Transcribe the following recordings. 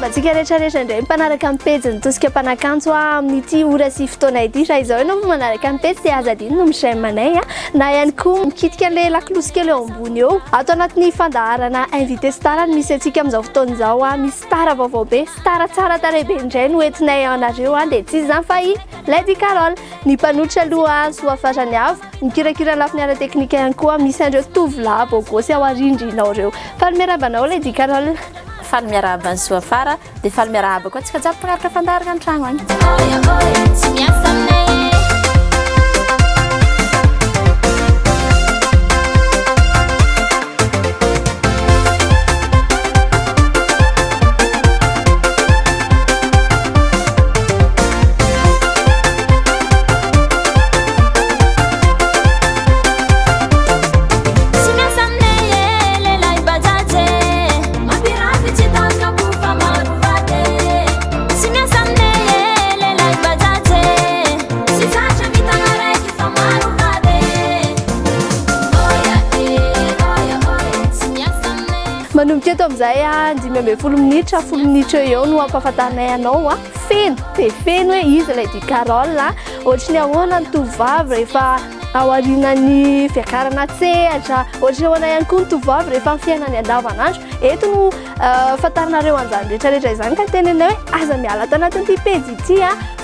antsika rehetrarehetra indray mpanaraka amin'ny pejy tosika mpanakanto amin'ity ora sy fotoana ity raha izao ianao manaraka amin'ny pejy dia aza adino no miray manay na ihany koa mikitika le laklosika eo ambony eo ato anatin'ny fandaharana invité star misy antsika amin'izao fotoana izao misy star vaovao be star tsara tarehy be indray no entinay anareo dia tsy izy zany fa i Lady Carole ny mpanotra aloha soafarany avy mikirakira lafiny ara teknika ihany koa misy andreo tovolahy bôgôsy ao arindrinao reo faly miarabanao Lady Carole faly miaraba ny soafara dia faly miaraba koa tsika jiaby mpanaraka fandaharana an-tragno agny tsy miasa aminay manomboka eto amin'izay 10 minitra eo no ampahafantarinay anao feno dia feno hoe izy Lady Carole ohatry ny ahoana ny tovovavy rehefa ao aorianany fiakarana tsehatra ohatry ny ahoana ihany koa ny tovovavy rehefa amin'ny fiainany andavanandro eto no fantarinareo an'izany rehetrarehetra izany ka tenenay hoe aza miala ato anatin'ity pejy ity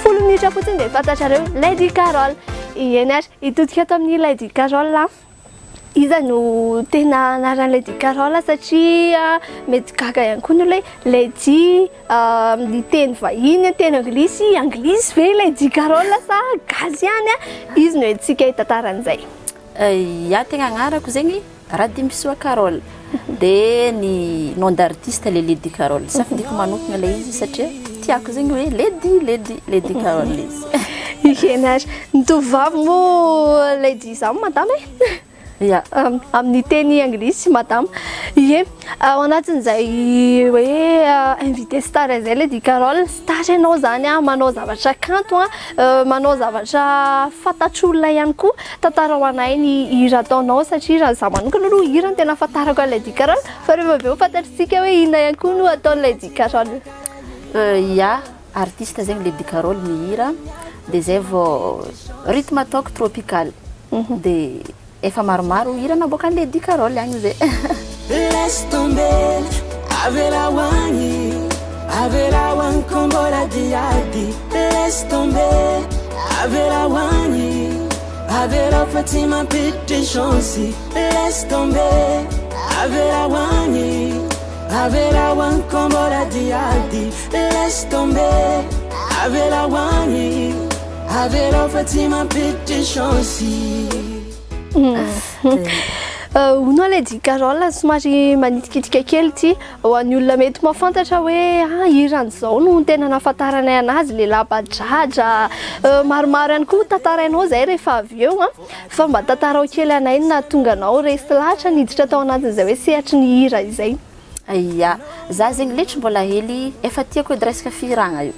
10 minitra fotsiny dia fantatrareo Lady Carole eny ary hitodika ato amin'ny Lady Carole iza no tena anarany Lady Carole satria mety gaga ihany koa ny hoe Lady ny teny vahiny teny anglisy ve Lady Carole sa gazy ihany izy no entsika hitantaran'izay ya tegna agnarako zegny Radimisoa Carole dia ny nom d'artiste le Lady Carole safidiko manokana le izy satria tiako zegny hoe Lady Carole izy eny ary ny tovovavy moa Lady zany madama amin'ny teny anglisy madama ie ao anatin'izay hoe invité star izay Lady Carole star ianao zany manao zavatra kanto manao zavatra fantatr'olona ihany koa tantara ho anay ny hira ataonao satria raha zaho manokana aloha hira ny tena fantarako Lady Carole fa rehefa avy eo fantatritsika hoe inona ihany koa no ataony Lady Carole ya artiste zegny Lady Carole ny hira dia zay vao rythme ataoko tropical dia efa maromaro hira naboaka ny Lady Carole agny zay Laisse tomber avela wani kombola diadi Laisse tomber avela wani avela Fatima pite chansi Laisse tomber avela wani kombola diadi Laisse tomber avela wani avela Fatima pite chansi hono Lady Carole somary manitikitika kely ity ho an'ny olona mety mahafantatra hoe hiran'izao no tena nafantaranay anazy le labadradra maromaro ihany koa tantarainao zay rehefa avy eo fa mba tantarao kely anay na tonga anao resy lahatra niditra tao anatin'izay hoe sehatry ny hira izay ya za zegny letry mbola hely efa tiako edy resaka firagna io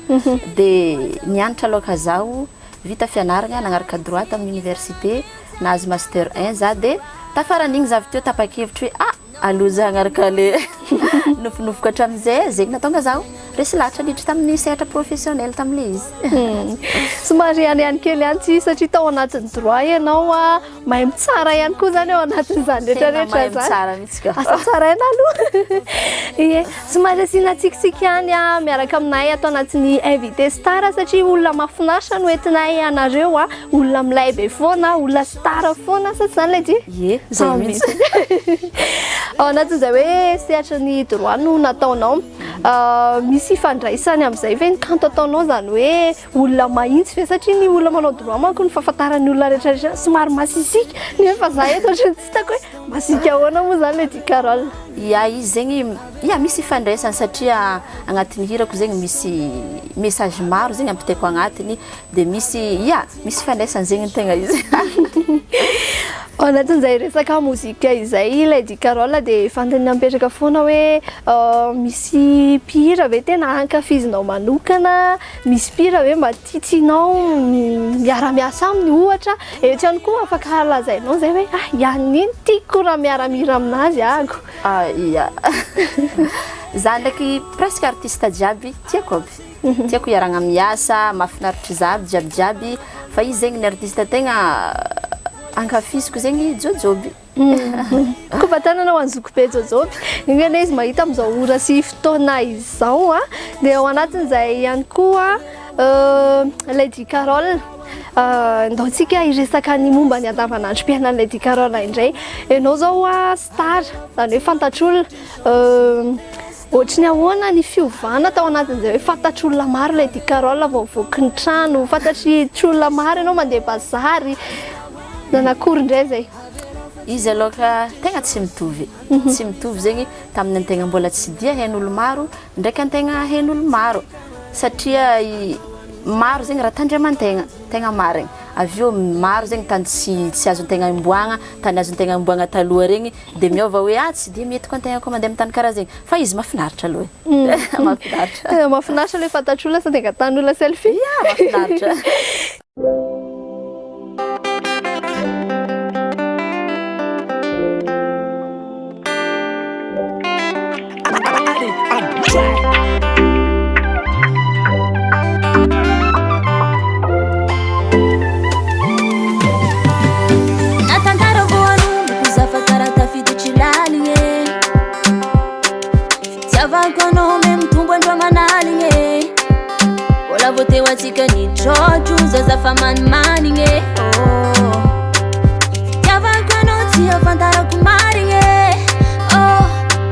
dia nianatra aloha zaho vita fianaragna nagnaraka droit amin'ny université nahazo master 1 za dia tafaran'igny zavy teo tapa-kevitra hoe aloha za hagnaraka le nofonofoka hatramin'izay zegny natonga zaho resy lahatra niditra tamin'ny sehatra professionnel tamile izy somary ihany kely ihany tsy satria tao anatin'ny droit ianao mahay mitsara ihany koa zany ao anatin'izany rehetrarehetra zany asa tsara ihany aloha somary asiana tsikitsiky ihany miaraka aminay atao anatin'ny invité star satria olona mahafinaritra no entinay anareo olona milay be foana olona star foana sa tsy zany Lady zay mihitsy ao anatin'izay hoe sehatra ny droit no nataonao misy fandraisany amin'izay ve ny kanto ataonao zany hoe olona mahitsy fe satria ny olona manao droit manko ny fahafantaran'ny olona rehetrarehetra somary masisika nefa za eto ohatrany tsy hitako hoe masika ahoana moa zany Lady Carole izy zegny misy fandraisany satria agnatin'ny hirako zegny misy message maro zegny ampitaiko agnatiny dia misy fandraisany zegny tegna izy ao anatin'izay resaka mozika izay Lady Carole dia fantany napetraka foana hoe misy mpihira ve tena ankafizinao manokana misy mpihira ve mba titinao miara-miasa aminy ohatra eto ihany koa afaka lazainao zay hoe ihany iny tiako raha miara-mihira aminazy ako ia za ndraiky presque artiste jiaby tiako aby tiako iaragna miasa mahafinaritra zaby jiabijiaby fa izy zegny ny artiste tegna ankafiziko zegny Jojoby koa tanana ho anzokobe Jojoby ingana izy mahita am'izao ora sy fotoana izao a dia ao anatin'izay ihany koa Lady Carol ndaontsika iresaka ny momba ny andavanandrom-piainan'ny Lady Carol indray ianao zao a star zany hoe fantatr'olona ohatra ny ahoana ny fiovana tao anatin'izay hoe fantatr'olona maro Lady Carol vao mivoaky ny trano fantatr'olona maro ianao mandeha bazary nanakory indray zay izy aloha tegna tsy mitovy zegny tamin'ny antegna mbola tsy dia hain'olo maro ndraiky antegna hain'olo maro satria maro zegny raha tandriaman-tegna tegna marigny aveo maro zegny tany tsy azon-tegna imboagna tany azon-tegna imboagna taloha regny dia miova hoe tsy dia mety koa antegna koa mandeha amin'ny tany karaha zegny fa izy mahafinaritra aloha mahafinaritra mahafinaritra ilay fantatr'olona sa tegna tan'olona selfie mahafinaritra Watika ni chochu zaza famani maninge oh Yavankano tia fantara kumaringe oh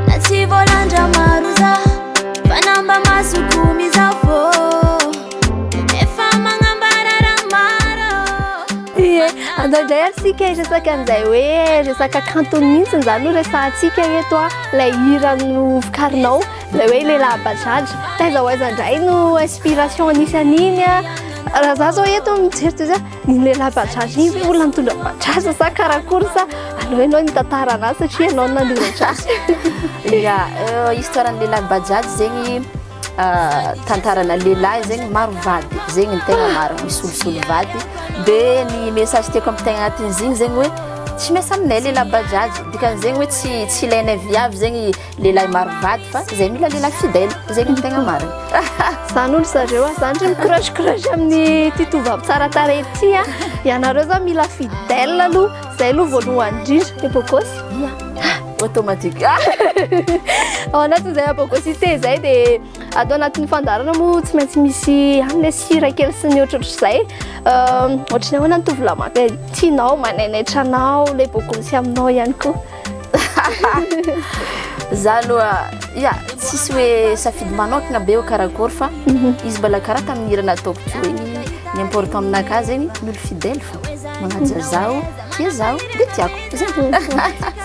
Nati volanja maruza Panamba masukumi zafo Efama ngambara maro andray arsika resaka an'izay hoe resaka cantoniste zany hoe resahatsika eto a lay hira novokarinao lay hoe lehilahy bajaj taiza hoaiza indray no inspiration nisy an'iny a raha za zao eto mijery toy zay ny lehilahy bajaj iny hoe olona mitondra bajaj sa karakory sa aleo ianao nitantara anazy satria ianao nanyoratra ya histoiran'ny lehilahy bajaj zegny tantarana lehilahy zegny maro vady zegny ny tegna maro misolosolo vady dia ny message tiako amin'ny tegna anatin'izigny zegny hoe tsy miasa aminay lehilahy bajaj dikan'zegny hoe tsy ilainay viavy zegny lehilahy maro vady fa zay mila lehilahy fidèle zegny ny tegna marina zany olo zareo a zany ndray mikoragekoragy amin'ny ty tovavy tsara tarehy ty a ianareo zany mila fidèle aloha zay aloha voalohany indrindra epokosy automatique ao anatin'izay apokosité zay dia atao anatin'ny fandarana moa tsy maintsy misy amle sira kely sy ny ohatrohatr'izay ohatra ny ahoana ny tovolahy maka tianao manainaitra anao le bokosy aminao ihany koa za aloha ya tsisy hoe safidy manokana be ho karakory fa izy mbola karaha tamin'ny hira nataoko ty hoe ny important aminakahy zegny milo fidèle fa magnaja zaho tia zaho dia tiako zegny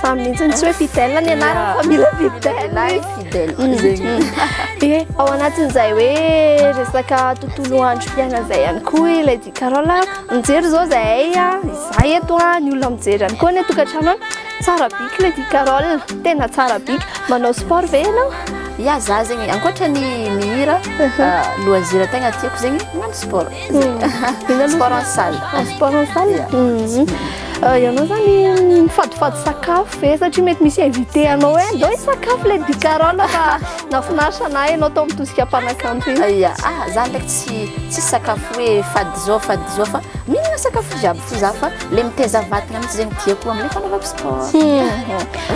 samy mihitsy tsy hoe fidèle ny anarana fa mila fidèle fidèle zegny ao anatin'izay hoe resaka tontolo androm-piaina zay ihany koa Lady Carol mijery zao zay za eto ny olona mijery ihany koa ny tokantrano tsara biky Lady Carol tena tsara biky manao sport ve ianao ya za zegny ankoatra ny mihira loisir tegna tiako zegny magnano sport sport en salle sport en salle ianao zany mifadifady sakafo ve satria mety misy invité anao hoe andao sakafo Lady Carol fa nafinaritra anahy ianao tao mitosika mpanakanto iny ya za ndraiky tsy sakafo hoe fady zao fa mihinana sakafo jiaby fo za fa le miteza vatagna mihitsy zegny tiako am'le fanaovako sport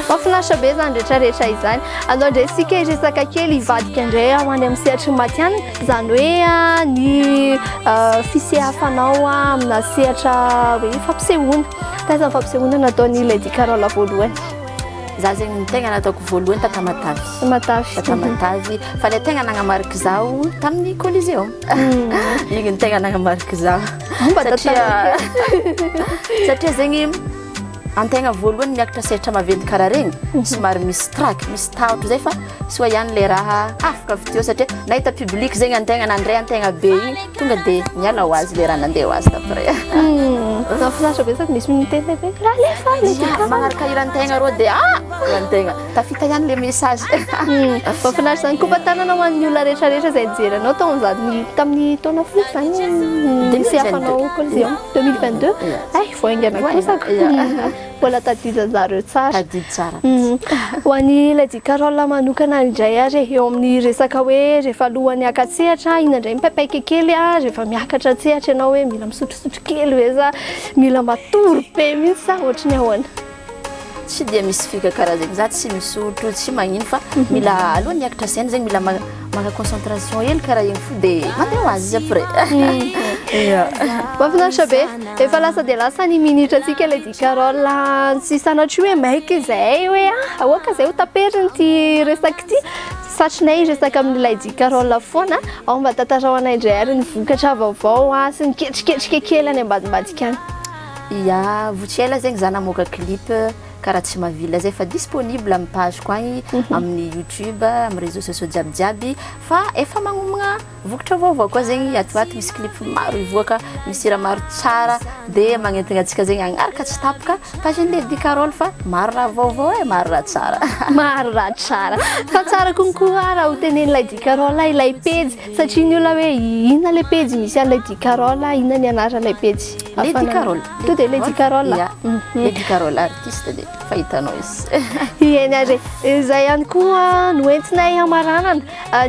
mafinaritra be zany rehetrarehetra izany andao ndray sika iresaka kely ivadika indray ho any amin'ny sehatry matianina zany hoe ny fisehafanao amina sehatra hoe fampisehoana taiza ny fampisehoana nataony Lady Carol voalohany za zegny ny tegna nataoko voalohany tatamatavy fa le tegna nagnamariky zaho tamin'ny Coliseum igny ny tegna nagnamariky zaho satria zegny antegna voalohany miakatra sehatra maventy karaha regny somary misy traky misy tahotra zay fa sy hoe ihany le raha afaka avy teo satria nahita public zegny antegna nandray antegna be igny tonga dia miala ho azy le raha nandeha ho azy d'après nafinaritra be sady misy miteny be raha lefa magnaraka hirantegna rô dia irantegna tafita ihany le message mafinaritra zany koa tanana ho an'ny olona rehetrarehetra zay nijery anao tamin'ny taona folo zany misy hafanao Coliseum 2022 voaingana kosako mbola tadidinjareo tsara tadidy tsara ho an'ny Lady Carole manokana indray ary eo amin'ny resaka hoe rehefa alohan'ny akatsehatra ina indray mipapaika kely rehefa miakatra tsehatra ianao hoe mila misotrosotro kely hoe za mila matory be mihitsy sa ohatrany ahoana tsy dia misy fika karaha zegny za tsy misotro tsy magnino fa mila aloha niakatra saina zegny mila maka concentration hely karaha igny fo dia mandeha ho azy izy après mahafinaritra be efa lasa dia lasa ny minitra antsika Lady Carole tsy sanatry hoe maika izay hoe ahoaka izay ho taperiny ty resaka ty satrinay resaka amin'ny Lady Carole foana ao mba tantarao anay indray ary ny vokatra vaovao sy ny ketriketrika kely any ambadimbadika any ya votsela zegny za namoaka clip karaha tsy mavila zay fa disponible amin'ny page ko agny amin'ny YouTube amin'ny réseaux sociaux jiabijiaby fa efa magnomagna vokatra vaovao koa zegny atoato misy clip maro ivoaka misy raha maro tsara dia magnentigna antsika zegny agnaraka tsy tapaka page ny Lady Carole fa maro raha vaovao maro raha tsara maro raha tsara fa tsara konkoa raha ho teneny Lady Carole ilay page satria ny olona hoe inona ilay page misy an'ny Lady Carole inona ny anaran'ilay page Lady Carole to dia Lady Carole Lady Carole artiste dia fahitanao izy eny ary izay ihany koa noentinay amaranana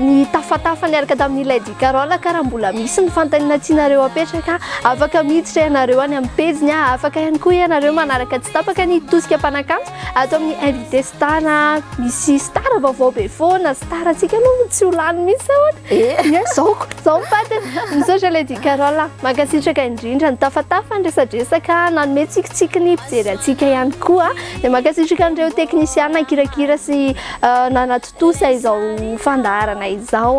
ny tafatafa niaraka tamin'ny Lady Carole karaha mbola misy ny fantaniana tianareo apetraka afaka miditra ianareo any amin'ny pejiny afaka ihany koa ianareo manaraka tsy tapaka ny tosika mpanakanto ato amin'ny invité star misy star vaovao be foana star atsika aloha tsy ho lany misy ahoana zao mipatiny misaotra Lady Carole mankasitraka indrindra ny tafatafa ny resadresaka nanome tsikitsiky ny mpijery atsika ihany koa dia mankasitraka an'ireo teknisiana kirakira sy nanatotosa izao fandaharana izao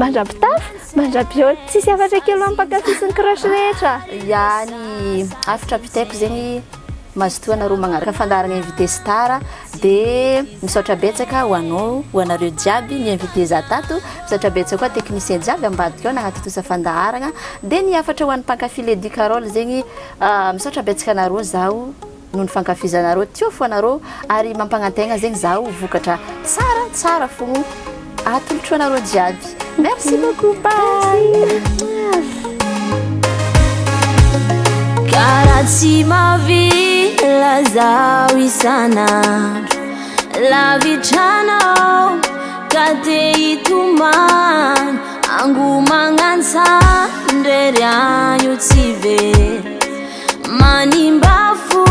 mandrapitafy mandrapiolo tsisy afatra kely ampakasy ny crush rehetra ya ny afatra apitaiko zegny mazotoa anareo magnaraka fandaharana invité star dia misaotra betsaka ho anao ho anareo jiaby ny invité za tato misaotra betsaka koa technicien jiaby ambadika ao nagnatotosa fandaharana dia ny afatra ho an'ny mpankafy Lady Carole zegny misaotra betsaka anareo zaho noho ny fankafizanareo teo fo anareo ary mampanantegna zegny zaho vokatra tsara fogno atolotro anareo jiaby merci beaucoup bye karaha tsy mavila zaho isanandro lavitranao ka dia hitomany angomagnantsandrery anyo tsy very manimbafo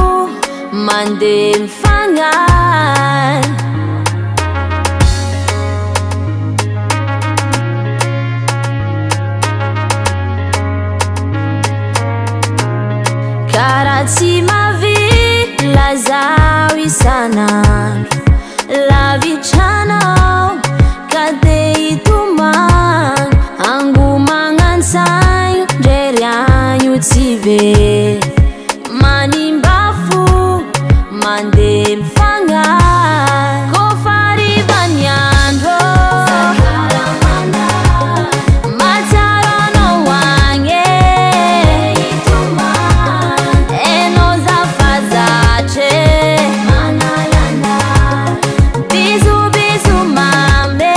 mandeha mifagnahy karaha tsy mavila zaho isanandro lavitranao ka dia hitomany angomagnansaigno ndrery anyo tsy very manimbafo mandeha mifagnahy kofa arivany andro matsara anao agny enao zafazatre bisobiso mame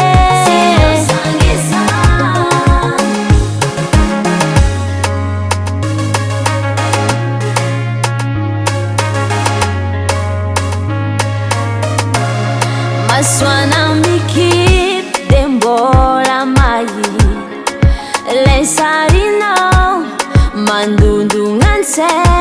masoana mikipy dia mbola mahita lay sarinao mandondogna antsay